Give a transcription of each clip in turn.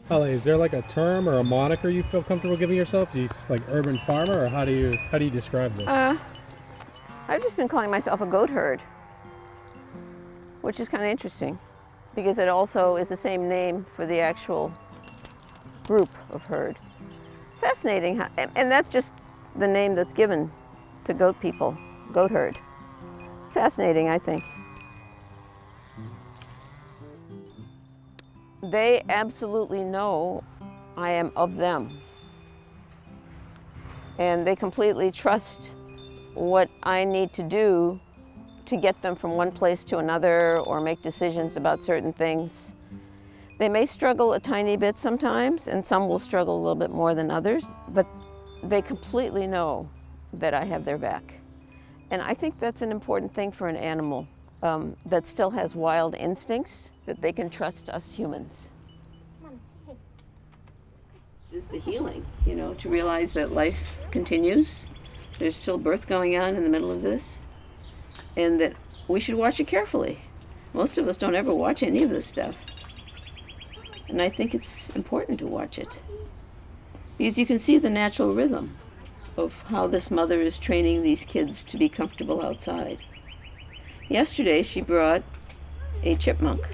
Holly, is there like a term or a moniker you feel comfortable giving yourself? You like urban farmer, or how do you describe this? I've just been calling myself a goat herd, which is kind of interesting because it also is the same name for the actual group of herd. It's fascinating, and that's just the name that's given to goat people, goat herd. It's fascinating, I think. They absolutely know I am of them. And they completely trust what I need to do to get them from one place to another or make decisions about certain things. They may struggle a tiny bit sometimes, and some will struggle a little bit more than others, but they completely know that I have their back. And I think that's an important thing for an animal that still has wild instincts, that they can trust us humans. This is the healing, to realize that life continues. There's still birth going on in the middle of this, and that we should watch it carefully. Most of us don't ever watch any of this stuff. And I think it's important to watch it, because you can see the natural rhythm of how this mother is training these kids to be comfortable outside. Yesterday, she brought a chipmunk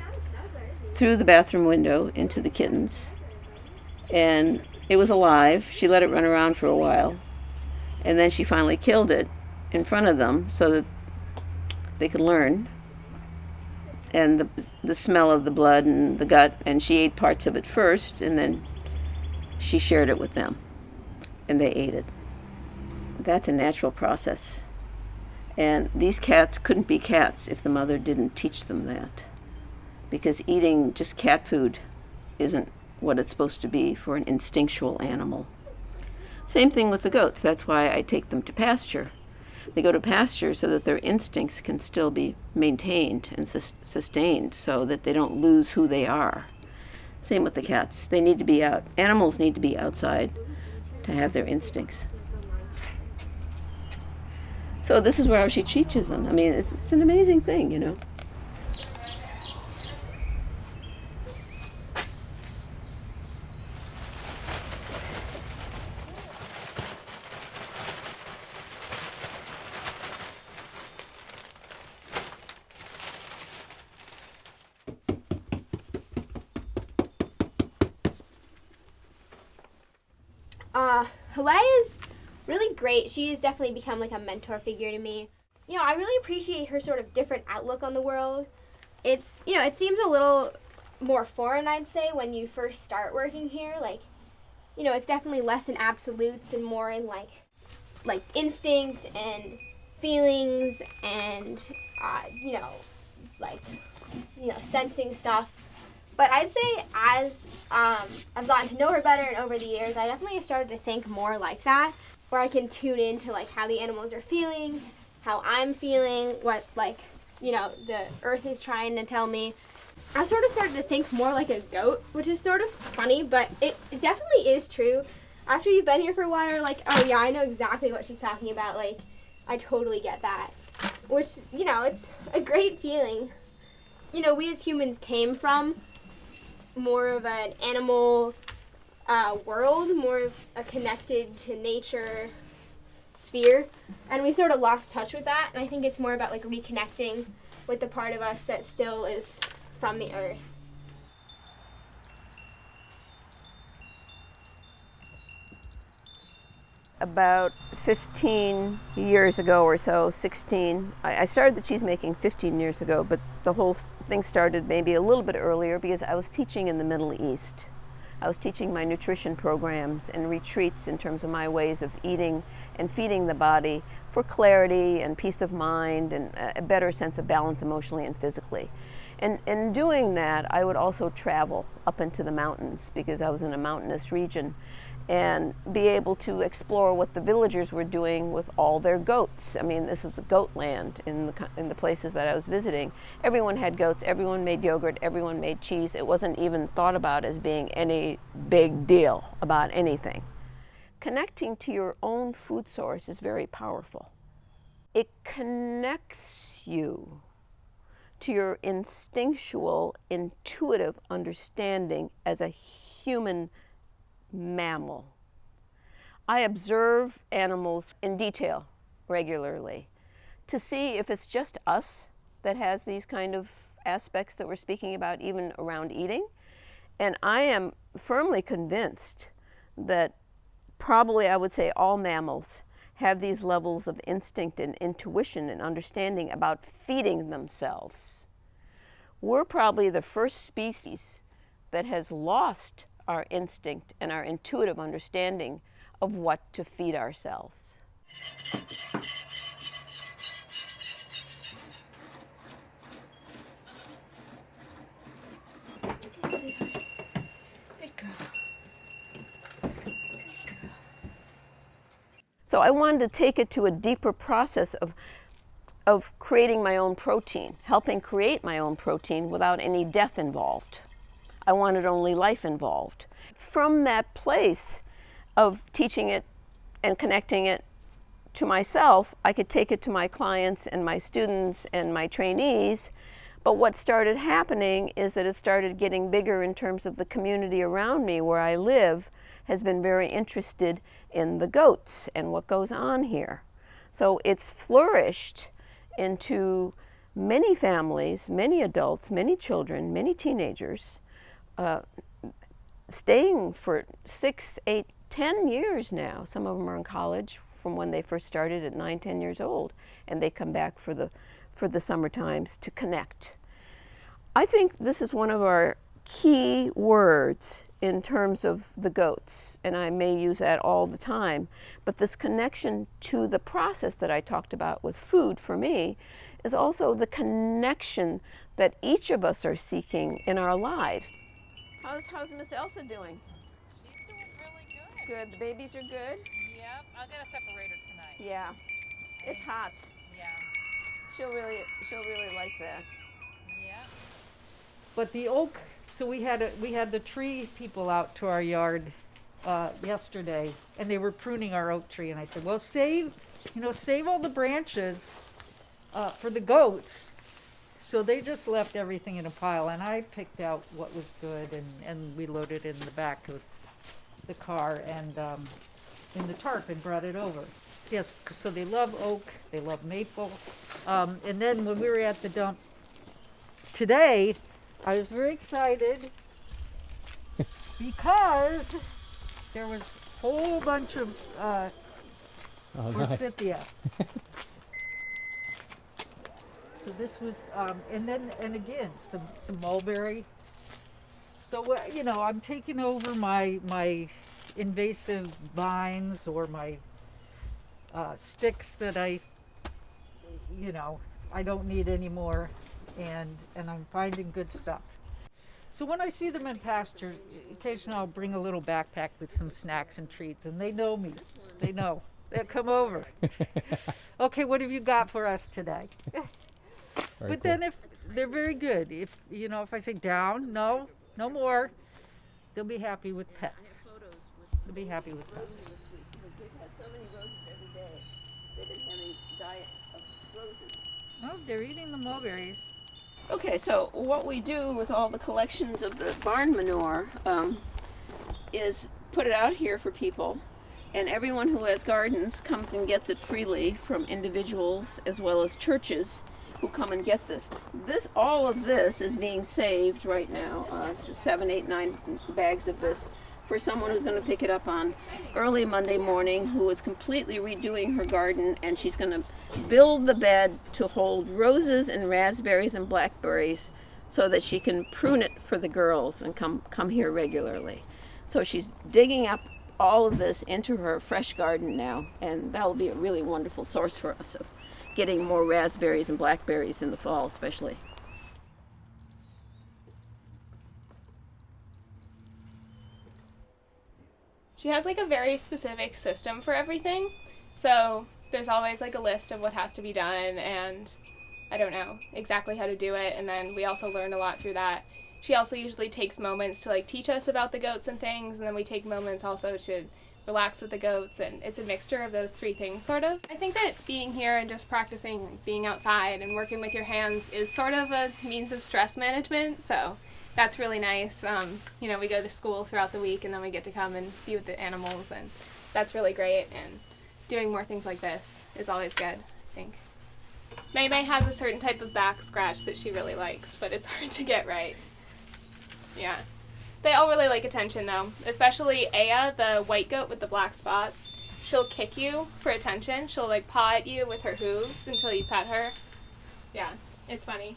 through the bathroom window into the kittens, and it was alive. She let it run around for a while, and then she finally killed it in front of them so that they could learn. And the smell of the blood and the gut, and she ate parts of it first, and then she shared it with them, and they ate it. That's a natural process. And these cats couldn't be cats if the mother didn't teach them that, because eating just cat food isn't what it's supposed to be for an instinctual animal. Same thing with the goats. That's why I take them to pasture. They go to pasture so that their instincts can still be maintained and sustained, so that they don't lose who they are. Same with the cats. They need to be out. Animals need to be outside to have their instincts. So this is where she teaches them. I mean, it's an amazing thing, Halea is really great. She has definitely become like a mentor figure to me. I really appreciate her sort of different outlook on the world. It seems a little more foreign, I'd say, when you first start working here. It's definitely less in absolutes and more in like instinct and feelings and, sensing stuff. But I'd say as I've gotten to know her better and over the years, I definitely have started to think more like that, where I can tune into like how the animals are feeling, how I'm feeling, what the earth is trying to tell me. I sort of started to think more like a goat, which is sort of funny, but it definitely is true. After you've been here for a while, you're like, oh yeah, I know exactly what she's talking about. Like, I totally get that. Which, it's a great feeling. We as humans came from more of an animal world, more of a connected to nature sphere, and we sort of lost touch with that, and I think it's more about like reconnecting with the part of us that still is from the earth. About 15 years ago or so, 16, I started the cheese making 15 years ago, but the whole thing started maybe a little bit earlier because I was teaching in the Middle East. I was teaching my nutrition programs and retreats in terms of my ways of eating and feeding the body for clarity and peace of mind and a better sense of balance emotionally and physically. And in doing that, I would also travel up into the mountains because I was in a mountainous region, and be able to explore what the villagers were doing with all their goats. I mean, this was a goat land in the places that I was visiting. Everyone had goats, everyone made yogurt, everyone made cheese. It wasn't even thought about as being any big deal about anything. Connecting to your own food source is very powerful. It connects you to your instinctual, intuitive understanding as a human mammal. I observe animals in detail regularly to see if it's just us that has these kind of aspects that we're speaking about, even around eating. And I am firmly convinced that probably, I would say, all mammals have these levels of instinct and intuition and understanding about feeding themselves. We're probably the first species that has lost our instinct and our intuitive understanding of what to feed ourselves. So I wanted to take it to a deeper process of creating my own protein, helping create my own protein without any death involved. I wanted only life involved. From that place of teaching it and connecting it to myself, I could take it to my clients and my students and my trainees. But what started happening is that it started getting bigger in terms of the community around me where I live has been very interested in the goats and what goes on here. So it's flourished into many families, many adults, many children, many teenagers, staying for 6, 8, 10 years now. Some of them are in college from when they first started at 9, 10 years old, and they come back for the summer times to connect. I think this is one of our key words in terms of the goats, and I may use that all the time, but this connection to the process that I talked about with food for me is also the connection that each of us are seeking in our lives. How's Miss Elsa doing? She's doing really good. Good. The babies are good? Yep, I'll get a separator tonight. Yeah. It's hot. Yeah. She'll really like that. Yep. But the oak, so we had the tree people out to our yard yesterday, and they were pruning our oak tree, and I said, well, save all the branches for the goats. So they just left everything in a pile, and I picked out what was good, and we loaded it in the back of the car and in the tarp and brought it over. Yes, so they love oak, they love maple. And then when we were at the dump today, I was very excited because there was a whole bunch of forsythia. So this was, and again, some mulberry. So, I'm taking over my invasive vines or my sticks that I don't need anymore, and I'm finding good stuff. So when I see them in pasture, occasionally I'll bring a little backpack with some snacks and treats, and they know me. They know. They'll come over. Okay, what have you got for us today? But then if they're very good, if I say down, no more, they'll be happy with pets. They'll be happy with pets. We've had so many roses every day. They've been having a diet of roses. Oh, they're eating the mulberries. Okay, so what we do with all the collections of the barn manure is put it out here for people, and everyone who has gardens comes and gets it freely from individuals as well as churches who come and get this. All of this is being saved right now. 7, 8, 9 bags of this for someone who's going to pick it up on early Monday morning, who is completely redoing her garden, and she's going to build the bed to hold roses and raspberries and blackberries so that she can prune it for the girls and come here regularly. So she's digging up all of this into her fresh garden now, and that will be a really wonderful source for us of getting more raspberries and blackberries in the fall especially. She has like a very specific system for everything. So there's always like a list of what has to be done, and I don't know exactly how to do it. And then we also learn a lot through that. She also usually takes moments to like teach us about the goats and things, and then we take moments also to relax with the goats, and it's a mixture of those three things, sort of. I think that being here and just practicing being outside and working with your hands is sort of a means of stress management, so that's really nice. You know, we go to school throughout the week, and then we get to come and be with the animals, and that's really great, and doing more things like this is always good, I think. May May has a certain type of back scratch that she really likes, but it's hard to get right. Yeah. They all really like attention, though, especially Aya, the white goat with the black spots. She'll kick you for attention. She'll, like, paw at you with her hooves until you pet her. Yeah, it's funny.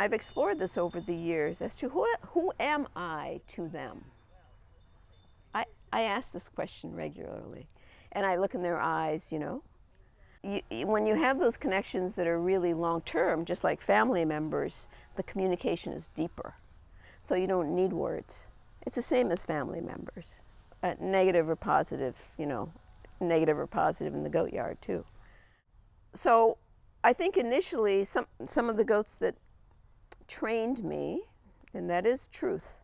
I've explored this over the years as to who am I to them? I ask this question regularly, and I look in their eyes, you know. When you have those connections that are really long-term, just like family members, the communication is deeper. So you don't need words. It's the same as family members, negative or positive, you know, negative or positive in the goat yard too. So I think initially some of the goats that trained me, and that is truth.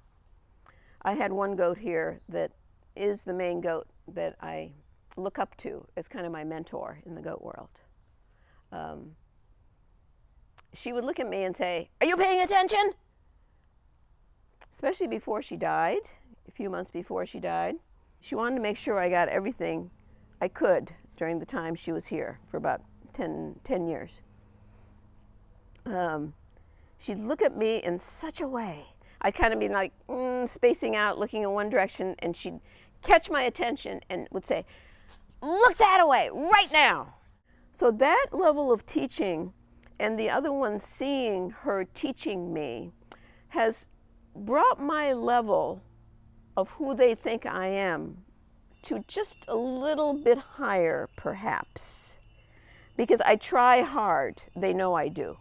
I had one goat here that is the main goat that I look up to as kind of my mentor in the goat world. She would look at me and say, "Are you paying attention?" Especially before she died, a few months before she died. She wanted to make sure I got everything I could during the time she was here for about 10 years. She'd look at me in such a way. I'd kind of be like spacing out, looking in one direction, and she'd catch my attention and would say, "Look that way, right now." So that level of teaching and the other one seeing her teaching me has brought my level of who they think I am to just a little bit higher, perhaps. Because I try hard, they know I do.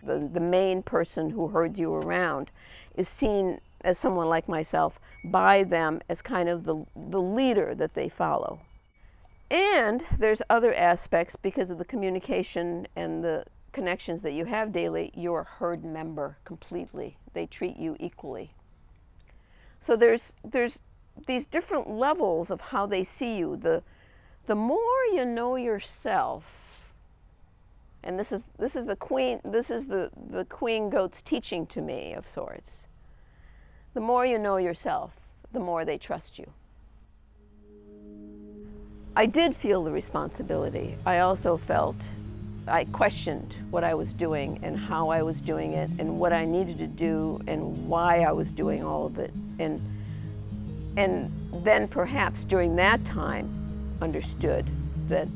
The main person who herds you around is seen as someone like myself by them as kind of the leader that they follow. And there's other aspects because of the communication and the connections that you have daily. You're a herd member completely. They treat you equally. So there's these different levels of how they see you. The more you know yourself, and this is the queen goat's teaching to me of sorts. The more you know yourself, the more they trust you. I did feel the responsibility. I also felt, I questioned what I was doing and how I was doing it and what I needed to do and why I was doing all of it. And then perhaps during that time understood that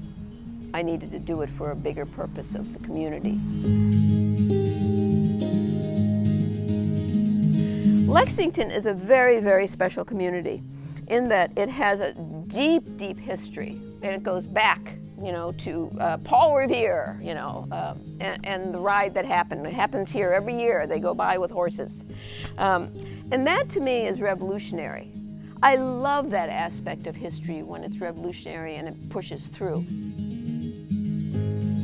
I needed to do it for a bigger purpose of the community. Lexington is a very, very special community in that it has a deep, deep history. And it goes back, you know, to Paul Revere, you know, and the ride that happened. It happens here every year. They go by with horses. And that to me is revolutionary. I love that aspect of history when it's revolutionary and it pushes through.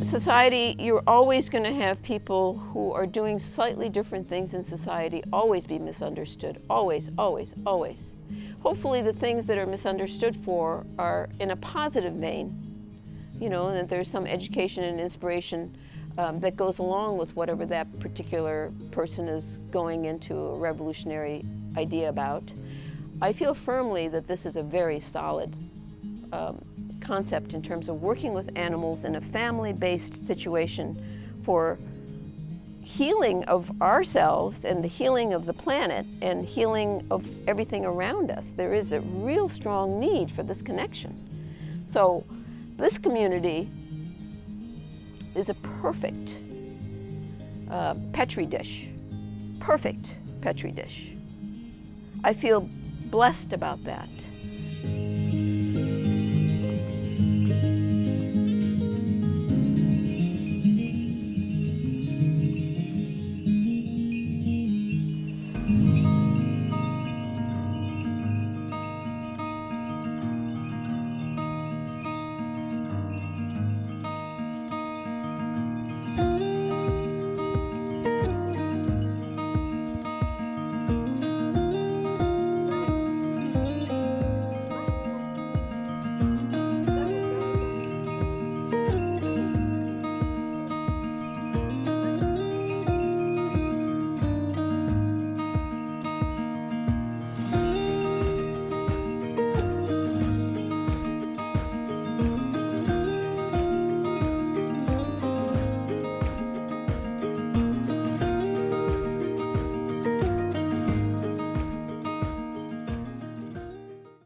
Society, you're always going to have people who are doing slightly different things in society always be misunderstood. Always, always, always. Hopefully the things that are misunderstood for are in a positive vein, you know, and that there's some education and inspiration that goes along with whatever that particular person is going into a revolutionary idea about. I feel firmly that this is a very solid concept in terms of working with animals in a family-based situation for healing of ourselves and the healing of the planet and healing of everything around us. There is a real strong need for this connection. So this community is a perfect Petri dish. Perfect Petri dish. I feel blessed about that.